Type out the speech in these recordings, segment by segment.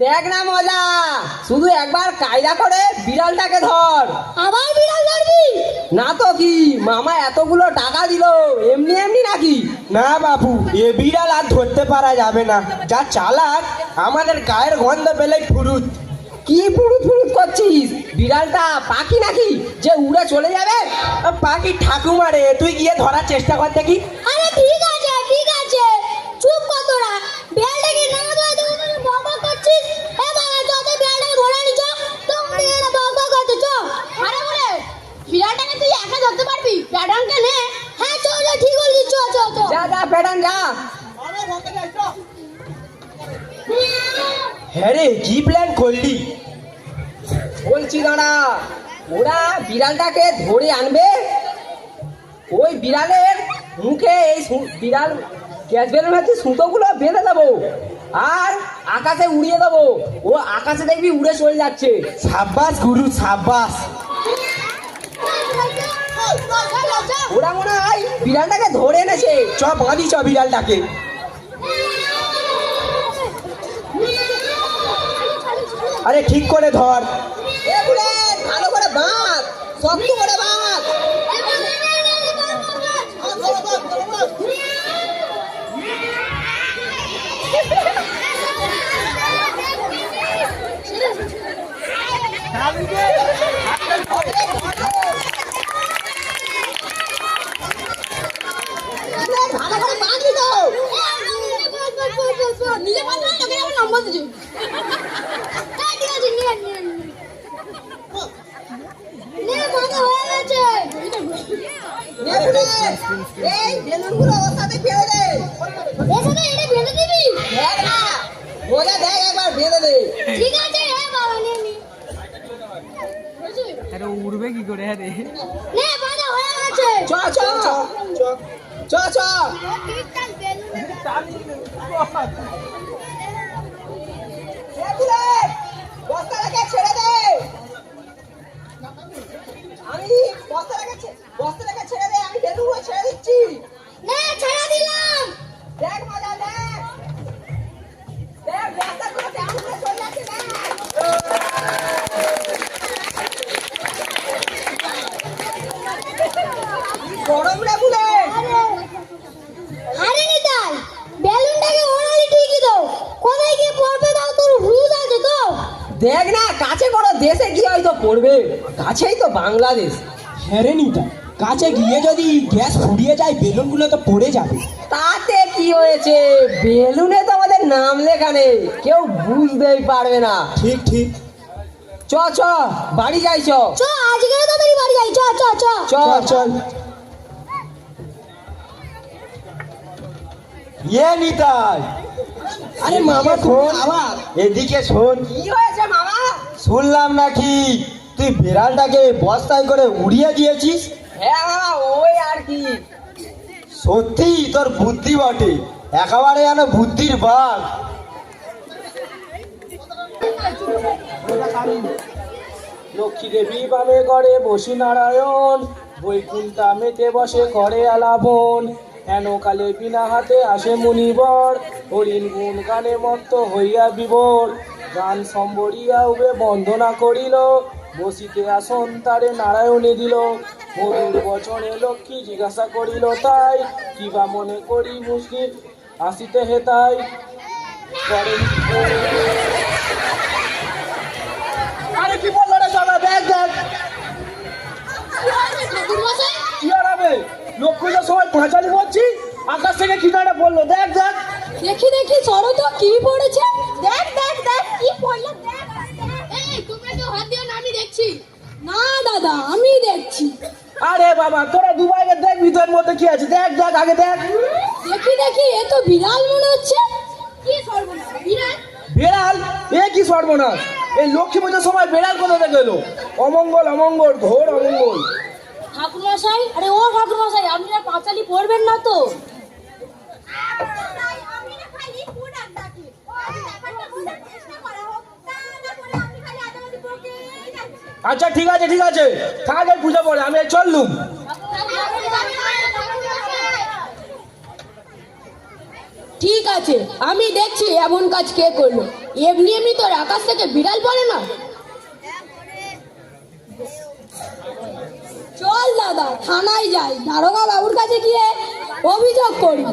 দেখ না মজা, শুধু একবার কায়দা করে বিড়ালটাকে ধর। আবার বিড়াল ধরবি? না তো কি, মামা এতগুলো টাকা দিল এমনি এমনি নাকি? না বাবু, এ বিড়াল আর ধরতে পারা যাবে না, যা চালাক, আমাদের গায়ের গন্ধ পেলেই ফুরুত। কি ফুরুত ফুরুত করছিস? বিড়ালটা পাখি নাকি যে উড়ে চলে যাবে? পাখি ঠাকুমা রে, তুই গিয়ে ধরার চেষ্টা কর দেখি। আরে ঠিক আছে ঠিক আছে, চুপ কর তোরা। বিড়ালটাকে না ধরে তুই বকবক করছিস। এ বাবা যত বিড়ালটাকে ধরে নিছ তোমরা এরা বকবক করতে চ। আরে বলে বিড়ালটাকে তুই একা ধরতে পারবি? প্যাডানকে নে। হ্যাঁ চল ঠিক বলছিস, চ চ চ। যা যা প্যাডান যা। হ্যাঁ রে, কি প্ল্যান করলি? বলছি দাঁড়া, ওরা বিড়ালটাকে ধরে আনবে, ওই বিড়ালের মুখে এই বিড়াল গ্যাস বেলুন হচ্ছে সুতোগুলো বেঁধে দেবো আর আকাশে উড়িয়ে দেবো। ও আকাশে দেখবি উড়ে চলে যাচ্ছে। সাব্বাস গুরু সাব্বাস। ওরা মনে হয় বিড়ালটাকে ধরে এনেছে। চ বাঁধি চ বিড়ালটাকে। আরে ঠিক করে ধর। এ বুলেট, ভালো করে বাঁধ, শক্ত করে বাঁধ। ভালো করে বাঁধবি তো। নিজে বাঁধ না, লোকের আবার নম্বর দিচ্ছি। হ্যাঁ ঠিক আছে, নিয়ে নিয়ে নিয়ে বাঁধা হয়ে গেছে। এ বুলেট, এই বেলুনগুলো ওর সাথে ফেলে দে। এর সাথে এটা বেঁধে দিবি? দেখ না, ওটা দেখ একবার বেঁধে দে। ঠিক আছে, হ্যাঁ বাবা নিয়ে নি। আরে উড়বে কি করে? আরে নে বাঁধা হয়ে গেছে। চ চ চ চ। এ বুলেট, বস্তাটাকে ছেড়ে দে। আমি বস্তাটাকে ছেড়ে দে, আমি বেলুনগুলো ছেড়ে দিচ্ছি। নে ছেড়ে দিলাম। দেখ মজা দেখ, দেখ বস্তাগুলো কেমন করে চলে যাচ্ছে দেখ। গরম রে বুলেট। আরে নিতাই, বেলুনটাকে ওড়ালি ঠিকই তো, কোথায় গিয়ে পড়বে তাও তোর হুঁশ আছে তো? দেখ না, কাছে কোনো দেশে কি হয়তো পড়বে, কাছেই তো বাংলাদেশ। হ্যাঁ রে নিতা, কাছে গিয়ে যদি গ্যাস ফুরিয়ে যায় বেলুনগুলো তো পড়ে যাবে। তাতে কি হয়েছে, বেলুনে তো আমাদের নাম লেখা নেই, কেউ বুঝতেই পারবে না। ঠিক ঠিক। চ চ বাড়ি যাই চ। চ আজকে তাড়াতাড়ি বাড়ি যাই, চ চ চ। চল চল। নিতাই, আরে মামা শোন, এদিকে শোন। কি হয়েছে মামা? শুনলাম নাকি তুই বিড়ালটাকে বস্তায় করে উড়িয়ে দিয়েছিস? হ্যাঁ মামা, ওই আর কি। সত্যি তোর বুদ্ধি বটে, একেবারে যেন বুদ্ধির বাঘ। লক্ষ্মী দেবী পাবে করে বসি নারায়ণ, বৈকুণ্ঠা মেতে বসে করে আলাপন। হেন কালে বিনা হাতে আসে মুনিবর, হরিণ গুণ গানে মত্ত হইয়া বিভোর। গান সম্বরিয়া উবে বন্দনা করিল, বসিতে আসন তারে নারায়ণে দিল। মধুর বচনে লক্ষ্মী জিজ্ঞাসা করিল তাই, কিবা মনে করি মুসলিম আসিতে হেতাই। আরে কি বললো রে সবাই, দেখ দেখ ঠাকুরমশাই, কি হারাবে, লক্ষ্মীদের সময় পাঁচালি করছি, আকাশ থেকে কি না বললো, দেখ দেখ। দেখি দেখি সরো তো কি পড়েছে। দেখ দেখ দেখ কি পড়লো, দেখ। এই তোমরা কেউ হাত দিও না, আমি দেখছি। না দাদা, আমি দেখছি। আরে বাবা, তোরা দুবাইকে দেখ ভিতরের মধ্যে কি আছে, দেখ দেখ আগে দেখ। দেখি দেখি, এ তো বিড়াল মনে হচ্ছে। কি সর্বনাশ, বিড়াল? বেড়াল? এ কি সর্বনাশ, এই লক্ষ্মী পুজোর সময় বেড়াল কোথা থেকে এলো? অমঙ্গল অমঙ্গল ঘোর অমঙ্গল। ঠাকুরমশাই, আরে ও ঠাকুরমশাই, আপনি আর পাঁচালি পড়বেন না তো? আচ্ছা ঠিক আছে ঠিক আছে, থাক এই পুজো পরে, আমি এই চললুম। ঠিক আছে, আমি দেখছি এমন কাজ কে করলো। এমনি এমনি তোর আকাশ থেকে বিড়াল পড়ে না। চল দাদা থানায় যাই, দারোগা বাবুর কাছে গিয়ে অভিযোগ করি।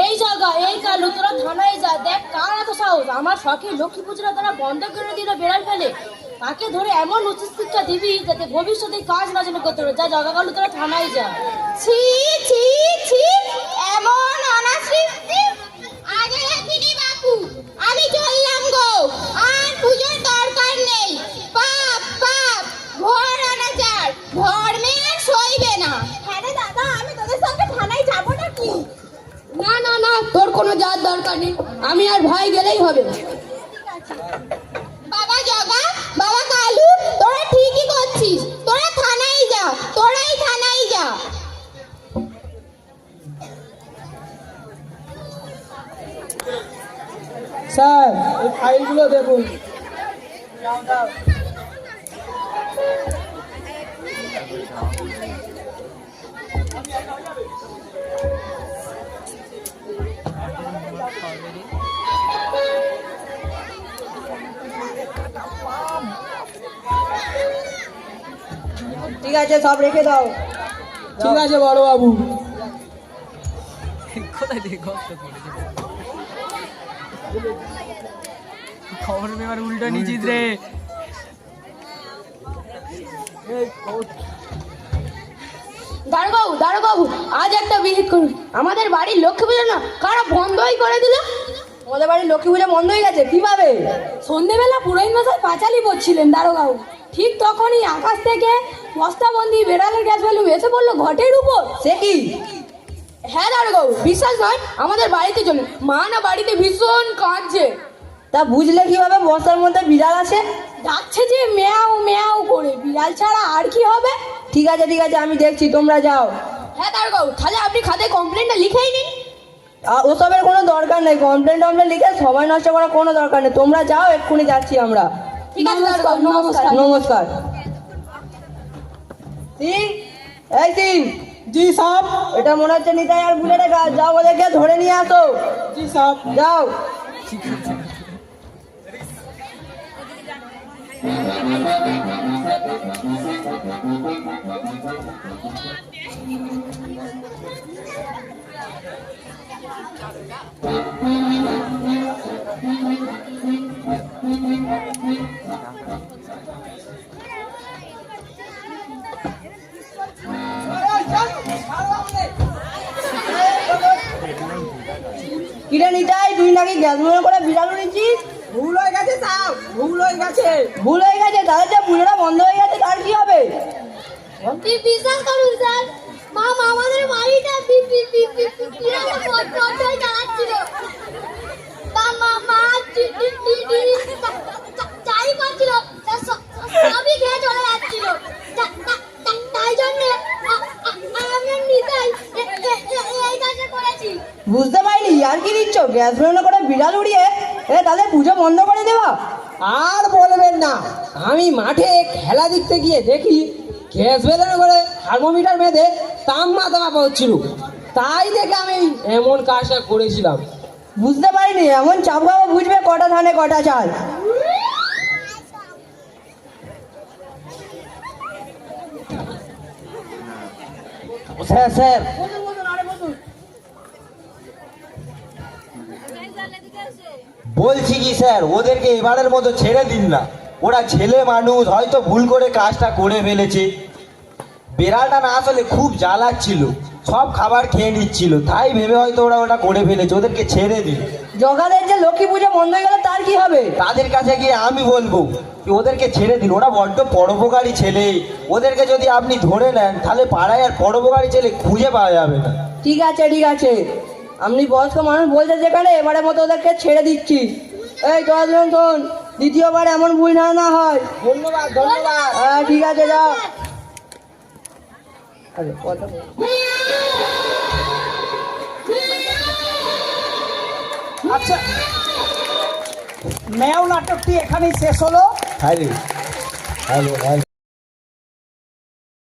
এই জায়গা এই কালু তোরা থানায় যা, দেখ কার এত সাহস আমার শখে লক্ষ্মী পুজোটা তারা বন্ধ করে দিল বেড়াল ফেলে। তাকে ধরে এমন উচিত শিক্ষা দিবি যাতে ভবিষ্যতে কাজ না যেন করতে পারে। যা জায়গা কালু তোরা থানায় যা। ছি ছি ছি, এমন অনাসৃষ্টি আগে দেখিনি বাপু। আমি চললাম গো, আর পুজোর দরকার নেই। পাপ পাপ ঘর অনাচার, ধর্মে আর সইবে না। হ্যাঁ রে দাদা, আমি তোদের সঙ্গে থানায় যাবো নাকি? না না না, তোর কোনো যাওয়ার দরকার নেই, আমি আর ভাই গেলেই হবে। বাবা জগা, বাবা কালু, তোরা ঠিকই করছিস, তোরা থানায় যা, তোরাই থানায় যা। স্যার এই ফাইলগুলো দেখুন। ঠিক আছে, সব রেখে দাও। ঠিক আছে বড় বাবু। খবর পেপার উল্টো নিচিত রে। দারোগাবু দারোগাবু, আজ একটা বিহিত করুন। আমাদের বাড়ির লক্ষ্মী পুজো না কারা বন্ধই করে দিল। আমাদের বাড়ির লক্ষ্মী পুজো বন্ধ হয়ে গেছে, কিভাবে? সন্ধেবেলা পুরোহিত মশাই পাঁচালি পড়ছিলেন দারোগাবু, ঠিক তখনই আকাশ থেকে বস্তাবন্দি বেড়ালের গ্যাস ভ্যালু এসে পড়লো ঘটের উপর। সে কি? হ্যাঁ দারোগাবু, বিশ্বাস নয় আমাদের বাড়িতে চলুন। মা না বাড়িতে ভীষণ কাঁদছে। তা বুঝলে কিভাবে বস্তার মধ্যে বিড়াল আছে? যাচ্ছে যে মেয়াও মেয়াও করে, বিড়াল ছাড়া আর কি হবে। ঠিক আছে ঠিক আছে, আমি দেখছি, তোমরা যাও। হ্যাঁ দারোগাবু, তাহলে আপনি খাতায় কমপ্লেনটা লিখেই নিন। ওসবের কোনো দরকার নেই, কমপ্লেন টমপ্লেন লিখে সময় নষ্ট করার কোনো দরকার নেই। তোমরা যাও, এক্ষুনি যাচ্ছি আমরা। ঠিক আছে দারোগাবু, নমস্কার। নমস্কার। সিং, এই সিং, জি সাহেব। এটা মনে হচ্ছে নিতাই আর বুলেটের গাছ। যাও, ওদেরকে ধরে নিয়ে আসো। জি সাহেব। যাও। কিরে নিতাই, তুই নাকি গ্যাস মনে করে বিড়াল নিচ্ছিস? ভুল হয়ে গেছে সাহেব, ভুল হয়ে গেছে। ভুল হয়ে গেছে, তাহলে যে পুজোটা বন্ধ হয়ে গেছে তার কি হবে? বিশ্বাস করুন স্যার, মা আমাদের বাড়িটা বিড়ালে চালাচ্ছিল। তা মা চাই করছিল, সবই খেয়ে চলে যাচ্ছিল। তাই জন্য আমি নিতাই এই কাজটা করেছি। বুঝতে পারিনি, আর কি দিচ্ছ? গ্যাস মনে করে বিড়াল উড়িয়ে তাহলে পুজো বন্ধ করে দেওয়া? আর বলবেন না, আমি মাঠে খেলা দেখতে গিয়ে দেখি গ্যাস বেলুন করে থার্মোমিটার বেঁধে তাপমাত্রা মাপা হচ্ছিল। তাই দেখে আমি এমন কাজটা করেছিলাম। বুঝতে পারিনি, এমন চাপ খাওয়া বুঝবে কটা ধানে কটা চাল। স্যার স্যার বলছি কি স্যার, ওদেরকে এবারের মতো ছেড়ে দিন না। ওরা ছেলে মানুষ, হয়তো ভুল করে কাজটা করে ফেলেছে। বেড়ালটা না আসলে খুব জ্বালাচ্ছিল, সব খাবার খেয়ে নিচ্ছিল, তাই ভেবে হয়তো ওরা ওটা করে ফেলেছে। ওদেরকে ছেড়ে দিন। জগাদের যে লক্ষ্মী পুজো বন্ধ হয়ে গেল তার কি হবে? তাদের কাছে গিয়ে আমি বলবো কি ওদেরকে ছেড়ে দিন, ওরা বড্ড পরোপকারী ছেলে। ওদেরকে যদি আপনি ধরে নেন তাহলে পাড়ায় আর পরোপকারী ছেলে খুঁজে পাওয়া যাবে না। ঠিক আছে ঠিক আছে, আপনি বয়স্ক মানুষ বলছে যেখানে, এবারের মতো ওদেরকে ছেড়ে দিচ্ছি। এই দশজন শোন, দ্বিতীয়বার এমন ভুল না হয়। ধন্যবাদ ধন্যবাদ। হ্যাঁ ঠিক আছে, যাও। আরে কথা বল। আচ্ছা, ম্যাও নাটকটি এখানেই শেষ হলো। Hello hello hello.